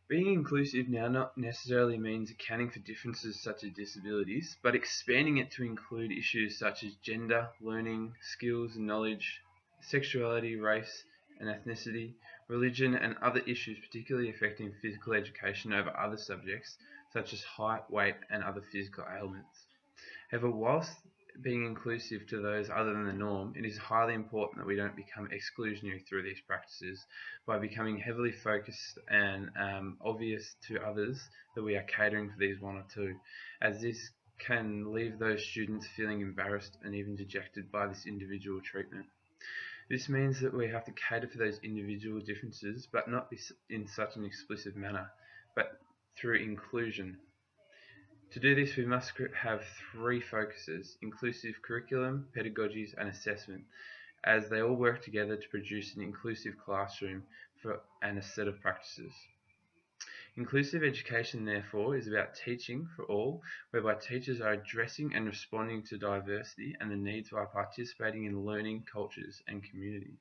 Being inclusive now not necessarily means accounting for differences such as disabilities, but expanding it to include issues such as gender, learning, skills and knowledge, sexuality, race and ethnicity, religion and other issues particularly affecting physical education over other subjects such as height, weight and other physical ailments. However, whilst being inclusive to those other than the norm, it is highly important that we don't become exclusionary through these practices by becoming heavily focused and obvious to others that we are catering for these one or two, as this can leave those students feeling embarrassed and even dejected by this individual treatment. This means that we have to cater for those individual differences, but not in such an explicit manner, but through inclusion. To do this, we must have three focuses: inclusive curriculum, pedagogies, and assessment, as they all work together to produce an inclusive classroom and a set of practices. Inclusive education, therefore, is about teaching for all, whereby teachers are addressing and responding to diversity and the needs while participating in learning cultures and communities.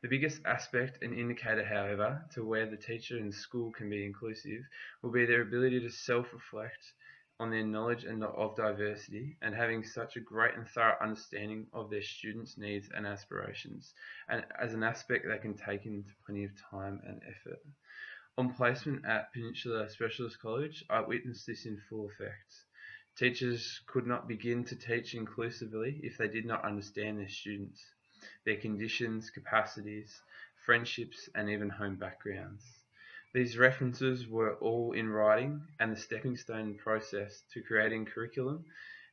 The biggest aspect and indicator, however, to where the teacher and school can be inclusive will be their ability to self-reflect on their knowledge of diversity and having such a great and thorough understanding of their students' needs and aspirations, and as an aspect they can take into plenty of time and effort. On placement at Peninsula Specialist College, I witnessed this in full effect. Teachers could not begin to teach inclusively if they did not understand their students, their conditions, capacities, friendships, and even home backgrounds. These references were all in writing and the stepping stone process to creating curriculum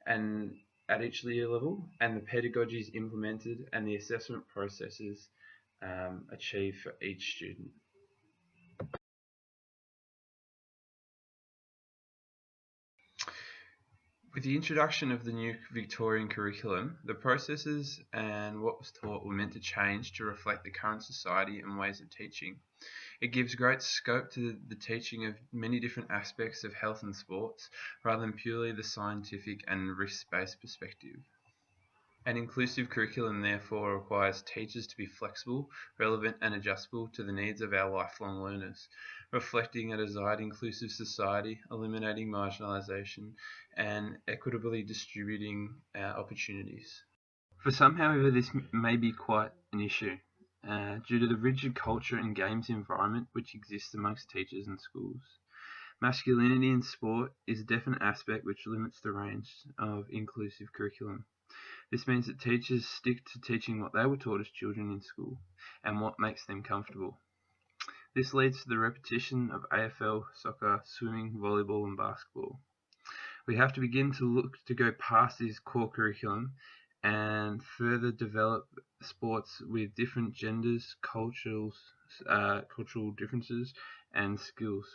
and at each year level, and the pedagogies implemented and the assessment processes achieved for each student. With the introduction of the new Victorian curriculum, the processes and what was taught were meant to change to reflect the current society and ways of teaching. It gives great scope to the teaching of many different aspects of health and sports, rather than purely the scientific and risk-based perspective. An inclusive curriculum therefore requires teachers to be flexible, relevant and adjustable to the needs of our lifelong learners, reflecting a desired inclusive society, eliminating marginalisation and equitably distributing our opportunities. For some, however, this may be quite an issue due to the rigid culture and games environment which exists amongst teachers and schools. Masculinity in sport is a definite aspect which limits the range of inclusive curriculum. This means that teachers stick to teaching what they were taught as children in school and what makes them comfortable. This leads to the repetition of AFL, soccer, swimming, volleyball and basketball. We have to begin to look to go past this core curriculum and further develop sports with different genders, cultural differences and skills.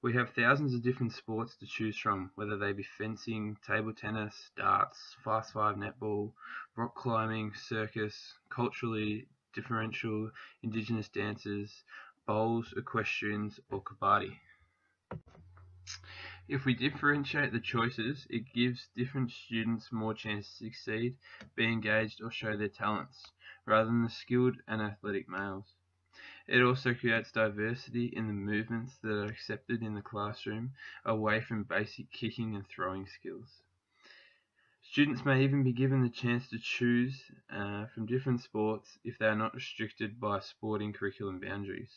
We have thousands of different sports to choose from, whether they be fencing, table tennis, darts, fast five netball, rock climbing, circus, culturally differential, indigenous dances, bowls, equestrians, or kabaddi. If we differentiate the choices, it gives different students more chance to succeed, be engaged, or show their talents, rather than the skilled and athletic males. It also creates diversity in the movements that are accepted in the classroom, away from basic kicking and throwing skills. Students may even be given the chance to choose from different sports if they are not restricted by sporting curriculum boundaries.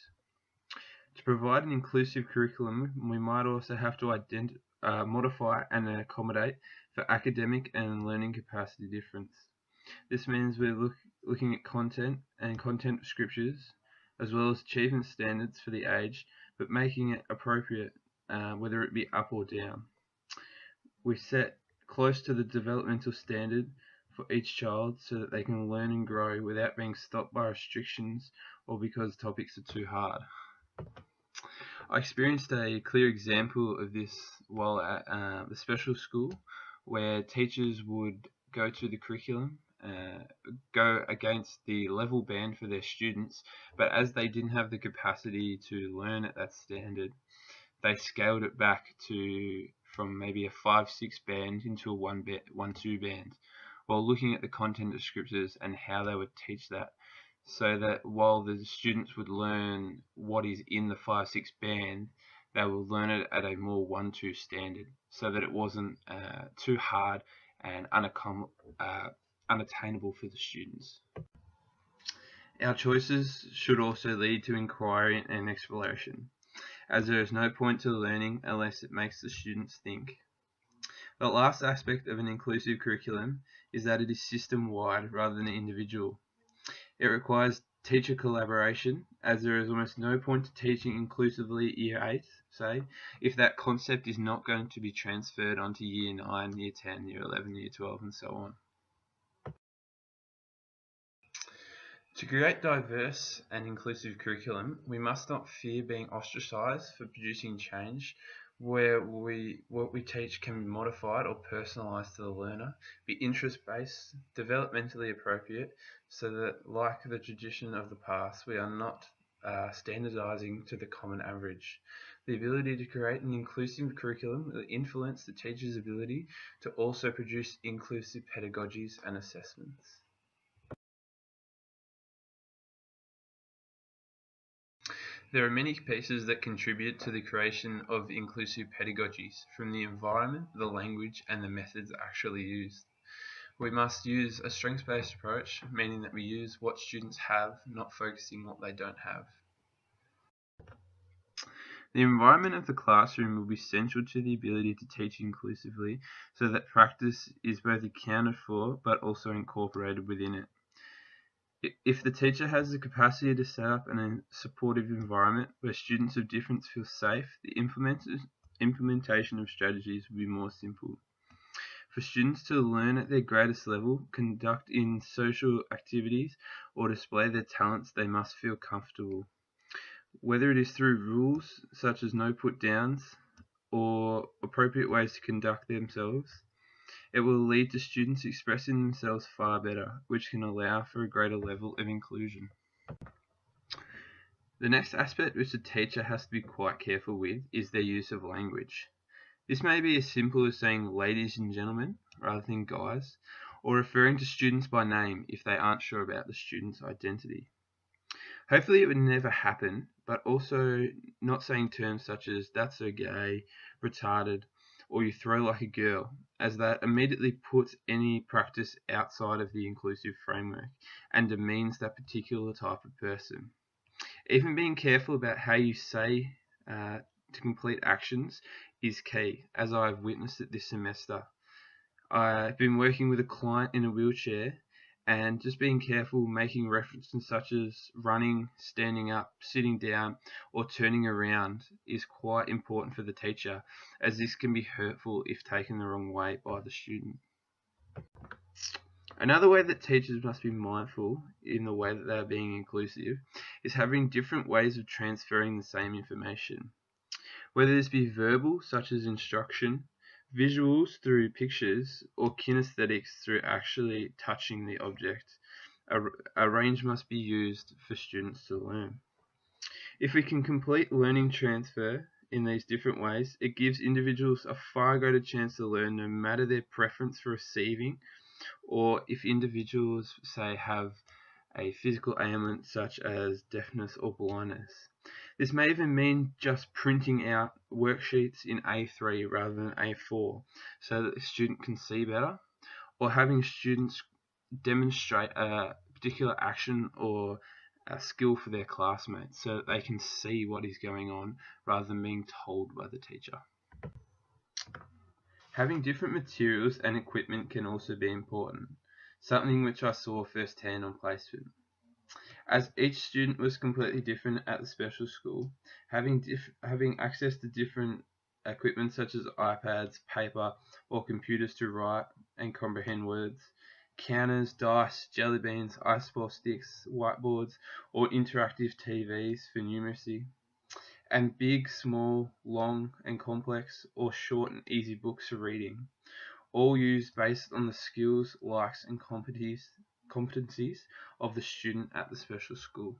To provide an inclusive curriculum, we might also have to modify and accommodate for academic and learning capacity difference. This means we're looking at content and content scriptures, as well as achievement standards for the age, but making it appropriate, whether it be up or down. We set close to the developmental standard for each child so that they can learn and grow without being stopped by restrictions or because topics are too hard. I experienced a clear example of this while at the special school, where teachers would go to the curriculum, go against the level band for their students, but as they didn't have the capacity to learn at that standard, they scaled it back from maybe a 5-6 band into a 1-2 band, while looking at the content descriptors and how they would teach that so that while the students would learn what is in the 5/6 band, they will learn it at a more 1/2 standard, so that it wasn't too hard and unattainable for the students. Our choices should also lead to inquiry and exploration, as there is no point to learning unless it makes the students think. The last aspect of an inclusive curriculum is that it is system-wide rather than individual. It requires teacher collaboration, as there is almost no point to teaching inclusively at Year 8, say, if that concept is not going to be transferred onto Year 9, Year 10, Year 11, Year 12, and so on. To create diverse and inclusive curriculum, we must not fear being ostracised for producing change where what we teach can be modified or personalised to the learner, be interest-based, developmentally appropriate, so that, like the tradition of the past, we are not standardising to the common average. The ability to create an inclusive curriculum will influence the teacher's ability to also produce inclusive pedagogies and assessments. There are many pieces that contribute to the creation of inclusive pedagogies, from the environment, the language, and the methods actually used. We must use a strengths-based approach, meaning that we use what students have, not focusing on what they don't have. The environment of the classroom will be central to the ability to teach inclusively, so that practice is both accounted for but also incorporated within it. If the teacher has the capacity to set up a supportive environment where students of difference feel safe, the implementation of strategies will be more simple. For students to learn at their greatest level, conduct in social activities, or display their talents, they must feel comfortable. Whether it is through rules such as no put downs or appropriate ways to conduct themselves, it will lead to students expressing themselves far better, which can allow for a greater level of inclusion. The next aspect which the teacher has to be quite careful with is their use of language. This may be as simple as saying ladies and gentlemen rather than guys, or referring to students by name if they aren't sure about the student's identity. Hopefully it would never happen, but also not saying terms such as that's so gay, retarded, or you throw like a girl, as that immediately puts any practice outside of the inclusive framework and demeans that particular type of person. Even being careful about how you say to complete actions is key, as I've witnessed it this semester. I've been working with a client in a wheelchair, and just being careful making references such as running, standing up, sitting down, or turning around is quite important for the teacher, as this can be hurtful if taken the wrong way by the student. Another way that teachers must be mindful in the way that they are being inclusive is having different ways of transferring the same information. Whether this be verbal, such as instruction, visuals through pictures, or kinesthetics through actually touching the object, a range must be used for students to learn. If we can complete learning transfer in these different ways, it gives individuals a far greater chance to learn, no matter their preference for receiving, or if individuals, say, have a physical ailment such as deafness or blindness. This may even mean just printing out worksheets in A3 rather than A4 so that the student can see better, or having students demonstrate a particular action or a skill for their classmates so that they can see what is going on rather than being told by the teacher. Having different materials and equipment can also be important, something which I saw firsthand on placement. As each student was completely different at the special school, having access to different equipment such as iPads, paper, or computers to write and comprehend words, counters, dice, jelly beans, ice ball sticks, whiteboards, or interactive TVs for numeracy, and big, small, long and complex, or short and easy books for reading, all used based on the skills, likes, and competencies of the student at the special school.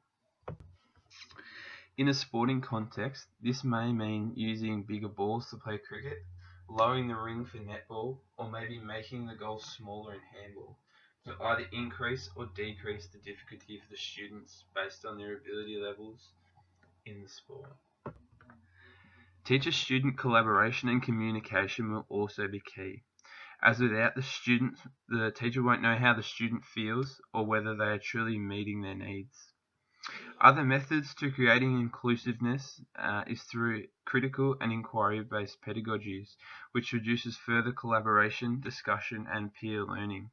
In a sporting context, this may mean using bigger balls to play cricket, lowering the ring for netball, or maybe making the goals smaller in handball to either increase or decrease the difficulty for the students based on their ability levels in the sport. Teacher-student collaboration and communication will also be key, as without the student, the teacher won't know how the student feels or whether they are truly meeting their needs. Other methods to creating inclusiveness is through critical and inquiry-based pedagogies, which reduces further collaboration, discussion, and peer learning.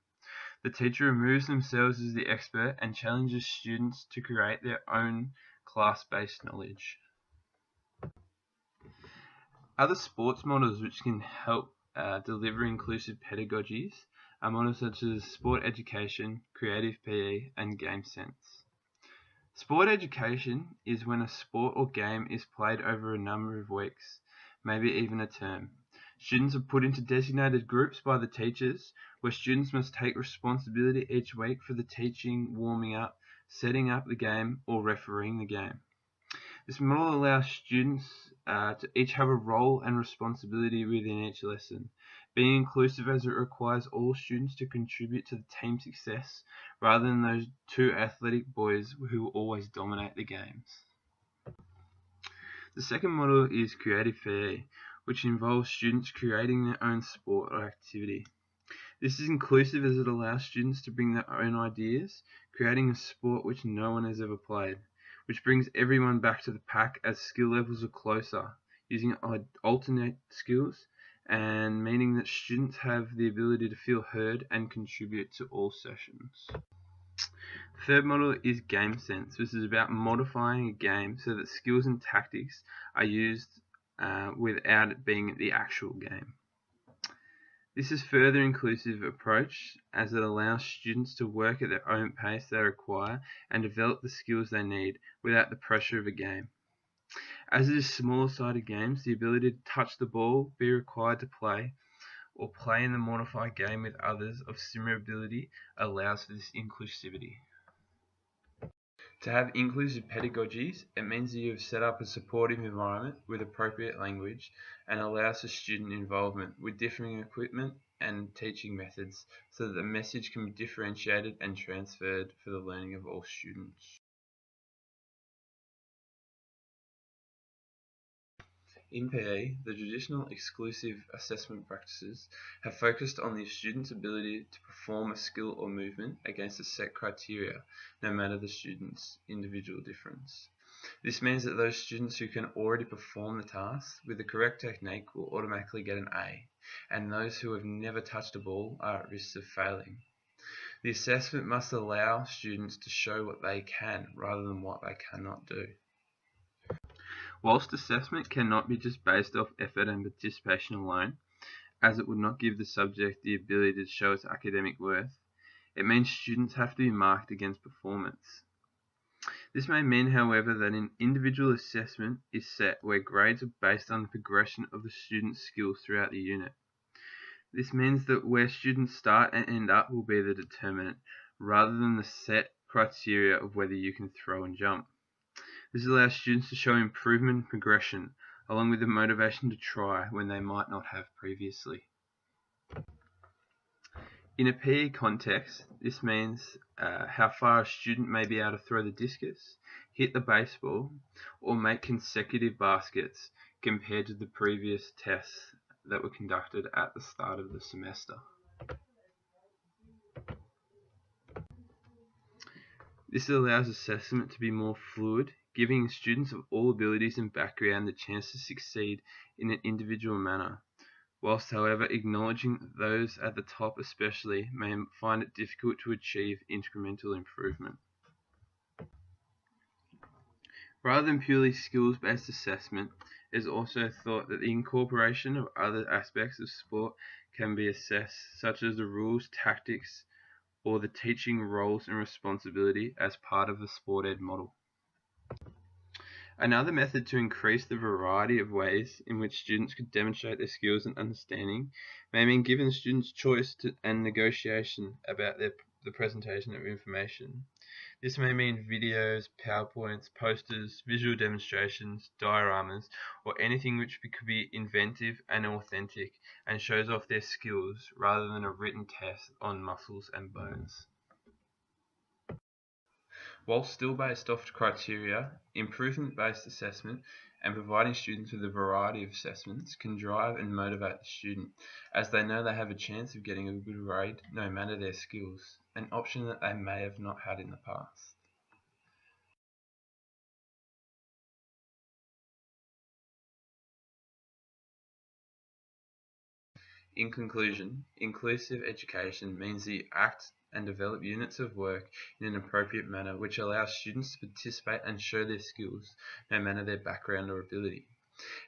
The teacher removes themselves as the expert and challenges students to create their own class-based knowledge. Other sports models which can help deliver inclusive pedagogies are models such as sport education, creative PE, and game sense. Sport education is when a sport or game is played over a number of weeks, maybe even a term. Students are put into designated groups by the teachers, where students must take responsibility each week for the teaching, warming up, setting up the game, or refereeing the game. This model allows students to each have a role and responsibility within each lesson, being inclusive as it requires all students to contribute to the team success rather than those two athletic boys who always dominate the games. The second model is creative PE, which involves students creating their own sport or activity. This is inclusive as it allows students to bring their own ideas, creating a sport which no one has ever played, which brings everyone back to the pack as skill levels are closer, using alternate skills, and meaning that students have the ability to feel heard and contribute to all sessions. The third model is game sense, which is about modifying a game so that skills and tactics are used without it being the actual game. This is a further inclusive approach as it allows students to work at their own pace they require and develop the skills they need without the pressure of a game. As it is smaller-sided games, the ability to touch the ball, be required to play, or play in the modified game with others of similar ability allows for this inclusivity. To have inclusive pedagogies, it means that you have set up a supportive environment with appropriate language and allows for student involvement with differing equipment and teaching methods so that the message can be differentiated and transferred for the learning of all students. In PE, the traditional exclusive assessment practices have focused on the student's ability to perform a skill or movement against a set criteria, no matter the student's individual difference. This means that those students who can already perform the task with the correct technique will automatically get an A, and those who have never touched a ball are at risk of failing. The assessment must allow students to show what they can rather than what they cannot do. Whilst assessment cannot be just based off effort and participation alone, as it would not give the subject the ability to show its academic worth, it means students have to be marked against performance. This may mean, however, that an individual assessment is set where grades are based on the progression of the student's skills throughout the unit. This means that where students start and end up will be the determinant, rather than the set criteria of whether you can throw and jump. This allows students to show improvement and progression, along with the motivation to try when they might not have previously. In a PE context, this means how far a student may be able to throw the discus, hit the baseball, or make consecutive baskets compared to the previous tests that were conducted at the start of the semester. This allows assessment to be more fluid, giving students of all abilities and background the chance to succeed in an individual manner, whilst however acknowledging those at the top especially may find it difficult to achieve incremental improvement. Rather than purely skills-based assessment, it is also thought that the incorporation of other aspects of sport can be assessed, such as the rules, tactics, or the teaching roles and responsibility as part of the sport ed model. Another method to increase the variety of ways in which students could demonstrate their skills and understanding may mean giving the students choice and negotiation about the presentation of information. This may mean videos, PowerPoints, posters, visual demonstrations, dioramas, or anything which could be inventive and authentic and shows off their skills rather than a written test on muscles and bones. While still based off criteria, improvement-based assessment and providing students with a variety of assessments can drive and motivate the student, as they know they have a chance of getting a good grade no matter their skills, an option that they may have not had in the past. In conclusion, inclusive education means that you act and develop units of work in an appropriate manner which allows students to participate and show their skills, no matter their background or ability.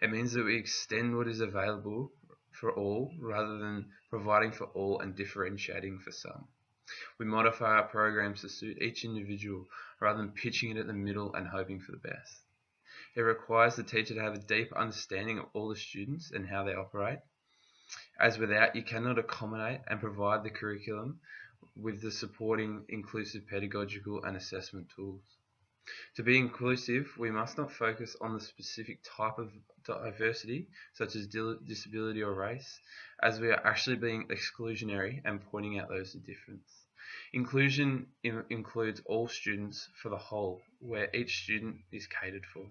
It means that we extend what is available for all rather than providing for all and differentiating for some. We modify our programs to suit each individual rather than pitching it at the middle and hoping for the best. It requires the teacher to have a deep understanding of all the students and how they operate, as without you cannot accommodate and provide the curriculum with the supporting inclusive pedagogical and assessment tools. To be inclusive, we must not focus on the specific type of diversity, such as disability or race, as we are actually being exclusionary and pointing out those differences. Inclusion includes all students for the whole, where each student is catered for.